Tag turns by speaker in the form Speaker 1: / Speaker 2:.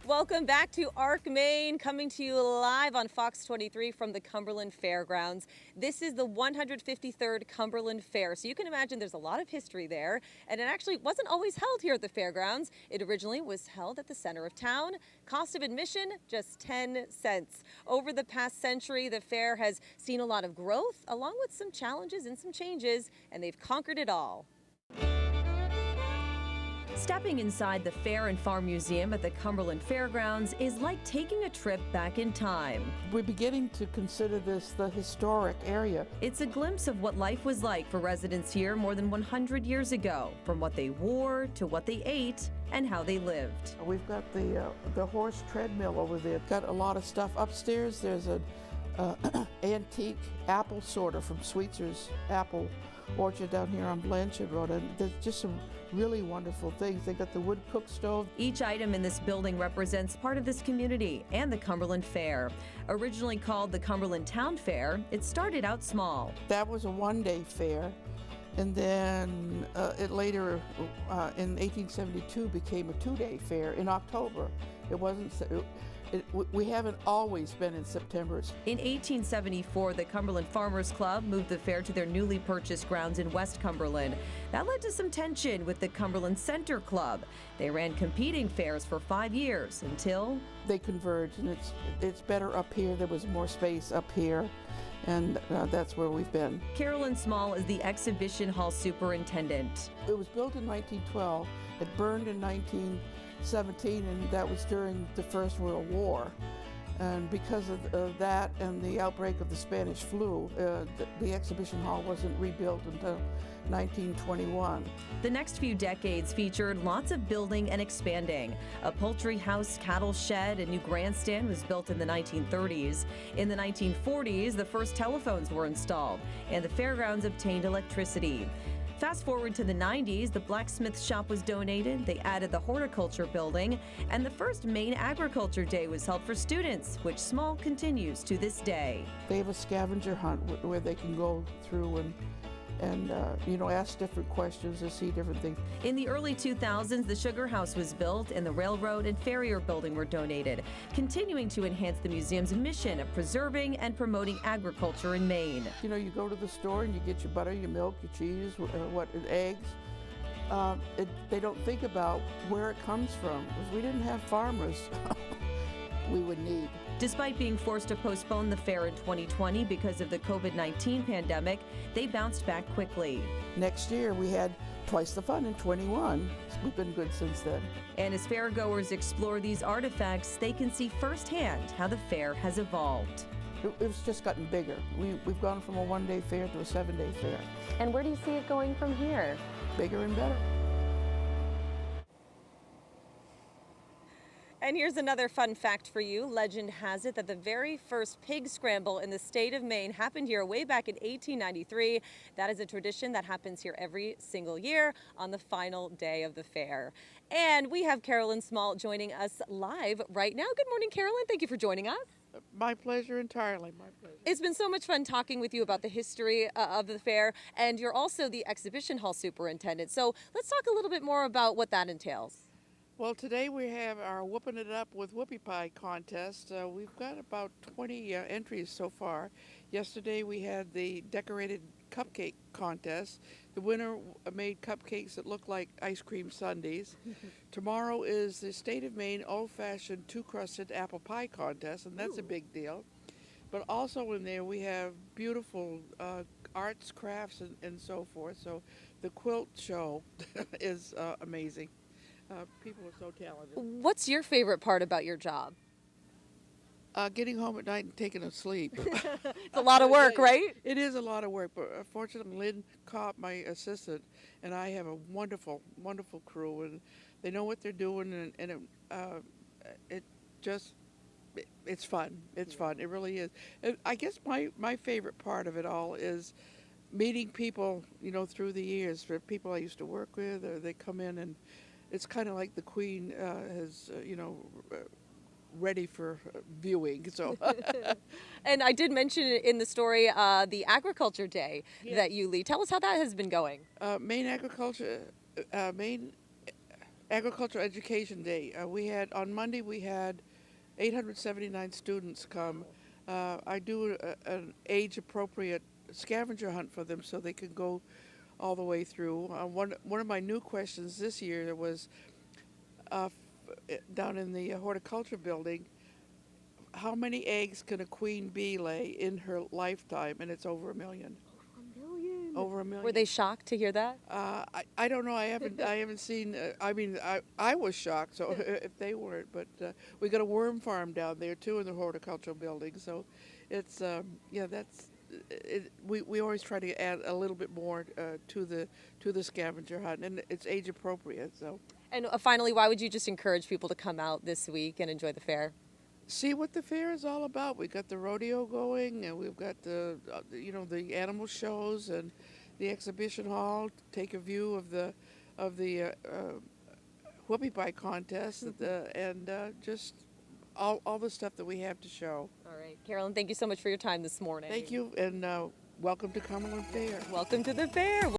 Speaker 1: Welcome back to ARC, Maine, coming to you live on Fox 23 from the Cumberland Fairgrounds. This is the 153rd Cumberland Fair, so you can imagine there's a lot of history there, and it actually wasn't always held here at the fairgrounds. It originally was held at the center of town. Cost of admission, just 10 cents. Over the past century, the fair has seen a lot of growth, along with some challenges and some changes, and they've conquered it all. Stepping inside the Fair and Farm Museum at the Cumberland Fairgrounds is like taking a trip back in time.
Speaker 2: We're beginning to consider this the historic area.
Speaker 1: It's a glimpse of what life was like for residents here more than 100 years ago, from what they wore to what they ate and how they lived.
Speaker 2: We've got the horse treadmill over there. Got a lot of stuff upstairs. There's an antique apple sorter from Sweetzer's Apple Orchard down here on Blanchard Road, and there's just some really wonderful things. They got the wood cook stove.
Speaker 1: Each item in this building represents part of this community and the Cumberland Fair. Originally called the Cumberland Town Fair, it started out small.
Speaker 2: That was a one-day fair, and then it later, in 1872, became a two-day fair in October. It wasn't. We haven't always been in September.
Speaker 1: In 1874, the Cumberland Farmers Club moved the fair to their newly purchased grounds in West Cumberland. That led to some tension with the Cumberland Center Club. They ran competing fairs for 5 years until
Speaker 2: they converged, and it's better up here. There was more space up here, and that's where we've been.
Speaker 1: Carolyn Small is the exhibition hall superintendent.
Speaker 2: It was built in 1912. It burned in 1917, and that was during the First World War. And because of that and the outbreak of the Spanish flu, the exhibition hall wasn't rebuilt until 1921.
Speaker 1: The next few decades featured lots of building and expanding. A poultry house, cattle shed, a new grandstand was built in the 1930s. In the 1940s, the first telephones were installed, and the fairgrounds obtained electricity. Fast forward to the 90s, the blacksmith shop was donated, they added the horticulture building, and the first Maine Agriculture Day was held for students, which Small continues to this day.
Speaker 2: They have a scavenger hunt where they can go through and ask different questions and see different things.
Speaker 1: In the early 2000s, the Sugar House was built and the railroad and farrier building were donated, continuing to enhance the museum's mission of preserving and promoting agriculture in Maine.
Speaker 2: You know, you go to the store and you get your butter, your milk, your cheese, eggs. They don't think about where it comes from. If we didn't have farmers, we would need.
Speaker 1: Despite being forced to postpone the fair in 2020 because of the COVID-19 pandemic, they bounced back quickly.
Speaker 2: Next year, we had twice the fun in 21. We've been good since then.
Speaker 1: And as fairgoers explore these artifacts, they can see firsthand how the fair has evolved.
Speaker 2: It's just gotten bigger. We've gone from a one-day fair to a 7-day fair.
Speaker 1: And where do you see it going from here?
Speaker 2: Bigger and better.
Speaker 1: And here's another fun fact for you. Legend has it that the very first pig scramble in the state of Maine happened here way back in 1893. That is a tradition that happens here every single year on the final day of the fair. And we have Carolyn Small joining us live right now. Good morning, Carolyn. Thank you for joining us.
Speaker 2: My pleasure entirely, my pleasure.
Speaker 1: It's been so much fun talking with you about the history of the fair, and you're also the exhibition hall superintendent. So let's talk a little bit more about what that entails.
Speaker 2: Well, today we have our Whooping It Up with Whoopie Pie contest. We've got about 20 entries so far. Yesterday we had the decorated cupcake contest. The winner made cupcakes that look like ice cream sundaes. Tomorrow is the State of Maine old-fashioned two-crusted apple pie contest, and that's a big deal. But also in there we have beautiful arts, crafts, and so forth. So the quilt show is amazing. People are so talented.
Speaker 1: What's your favorite part about your job?
Speaker 2: Getting home at night and taking a sleep.
Speaker 1: It's a lot of work, right?
Speaker 2: It is a lot of work, but fortunately Lynn Kopp, my assistant, and I have a wonderful, wonderful crew, and they know what they're doing, and it's fun. It's fun. It really is. I guess my favorite part of it all is meeting people, through the years, for people I used to work with, or they come in, and it's kind of like the Queen has, ready for viewing. So,
Speaker 1: and I did mention in the story the Agriculture Day that you lead. Tell us how that has been going.
Speaker 2: Maine Agriculture, Maine Agricultural Education Day. We had on Monday we had 879 students come. I do an age-appropriate scavenger hunt for them so they can go all the way through. One of my new questions this year was down in the horticulture building. How many eggs can a queen bee lay in her lifetime? And it's over 1 million.
Speaker 1: A million.
Speaker 2: Over a
Speaker 1: Were
Speaker 2: million.
Speaker 1: they shocked to hear that?
Speaker 2: I don't know. I haven't seen. I was shocked. So if they weren't, but we got a worm farm down there too in the horticultural building. So it's yeah. That's it. We always try to add a little bit more to the scavenger hunt, and it's age appropriate. So
Speaker 1: And finally, why would you just encourage people to come out this week and enjoy the fair?
Speaker 2: see what the fair is all about. We got the rodeo going, and we've got the animal shows and the exhibition hall. Take a view of the whoopie pie contest and just all the stuff that we have to show.
Speaker 1: All right, Carolyn, thank you so much for your time this morning.
Speaker 2: Thank you, and welcome to Cumberland Fair.
Speaker 1: Welcome to the fair.